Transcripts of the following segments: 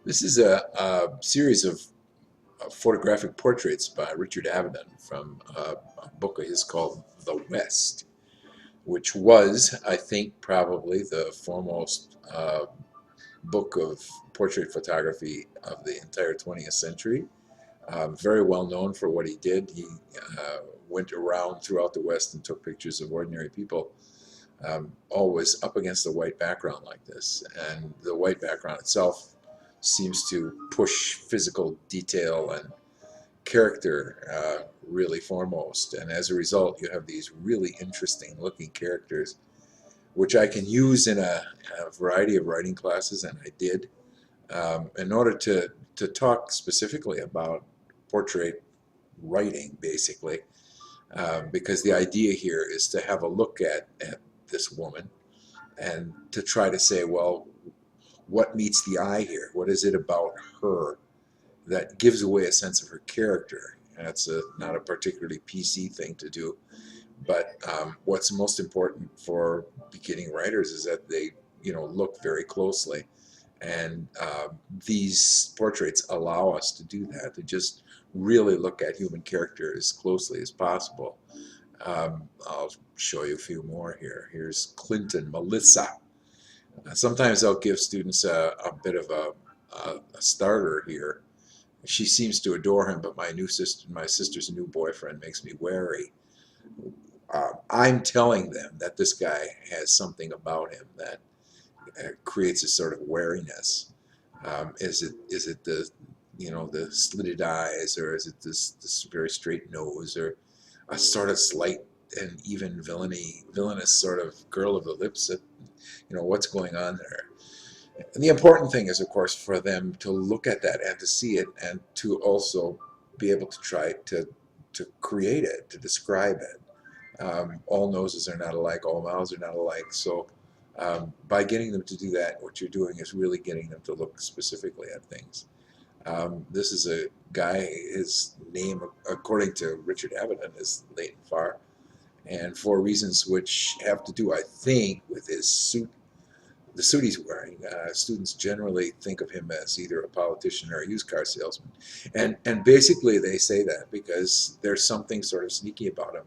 This is a series of photographic portraits by Richard Avedon from a book of his called The West, which was, I think, probably the foremost book of portrait photography of the entire 20th century. Very well known for what he did. He went around throughout the West and took pictures of ordinary people, always up against a white background like this. And the white background itself seems to push physical detail and character really foremost. And as a result, you have these really interesting looking characters, which I can use in a variety of writing classes, and I did, in order to talk specifically about portrait writing, basically, because the idea here is to have a look at this woman and to try to say, well, what meets the eye here? What is it about her that gives away a sense of her character? And it's not a particularly PC thing to do, but what's most important for beginning writers is that they, look very closely. And these portraits allow us to do that, to just really look at human character as closely as possible. I'll show you a few more here. Here's Clinton Melissa. Sometimes I'll give students a bit of a starter here. She seems to adore him, but my sister's new boyfriend makes me wary. I'm telling them that this guy has something about him that creates a sort of wariness. Is it the slitted eyes, or is it this very straight nose, or a sort of slight and even villainous sort of curl of the lips? That, what's going on there? And the important thing is, of course, for them to look at that and to see it, and to also be able to try to create it, to describe it. All noses are not alike, all mouths are not alike. So by getting them to do that, what you're doing is really getting them to look specifically at things. This is a guy, his name, according to Richard Avedon, is Leighton Farr. And for reasons which have to do, I think, with his suit, the suit he's wearing, students generally think of him as either a politician or a used car salesman. And basically they say that because there's something sort of sneaky about him.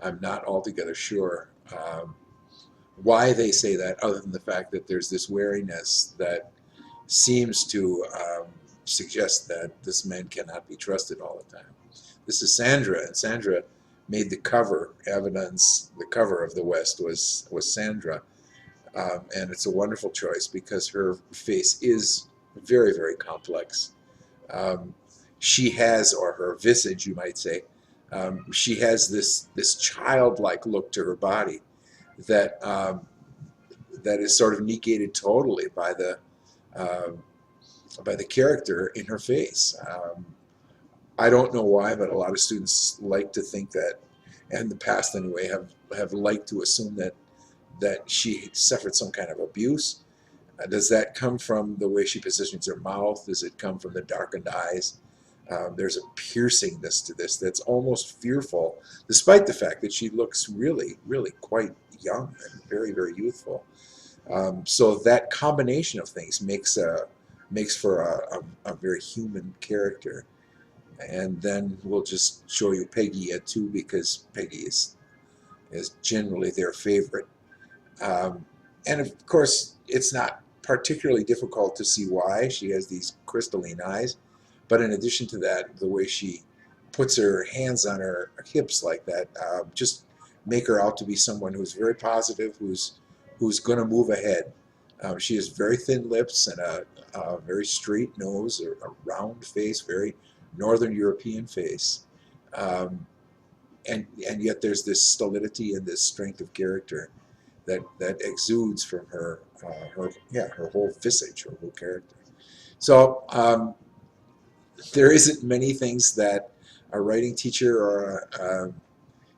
I'm not altogether sure why they say that, other than the fact that there's this wariness that seems to suggest that this man cannot be trusted all the time. This is Sandra, and Sandra made the cover. The cover of The West was Sandra, and it's a wonderful choice because her face is very, very complex. Um, she has, or her visage, you might say, she has this childlike look to her body that that is sort of negated totally uh, by the character in her face. I don't know why, but a lot of students like to think that, and in the past anyway, have liked to assume that she suffered some kind of abuse. Does that come from the way she positions her mouth? Does it come from the darkened eyes? There's a piercingness to this that's almost fearful, despite the fact that she looks really, really quite young and very, very youthful. So that combination of things makes for a very human character. And then we'll just show you Peggy at two, because Peggy is generally their favorite. And of course, it's not particularly difficult to see why. She has these crystalline eyes. But in addition to that, the way she puts her hands on her hips like that, just make her out to be someone who's very positive, who's going to move ahead. She has very thin lips and a very straight nose, a round face, very Northern European face. Um, and yet there's this stolidity and this strength of character that exudes from her whole visage, her whole character. So there isn't many things that a writing teacher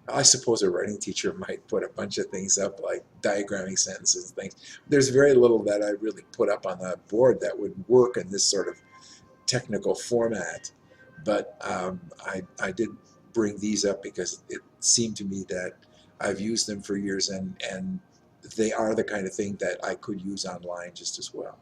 I suppose a writing teacher might put a bunch of things up like diagramming sentences and things. There's very little that I really put up on the board that would work in this sort of technical format. But I did bring these up because it seemed to me that I've used them for years, and they are the kind of thing that I could use online just as well.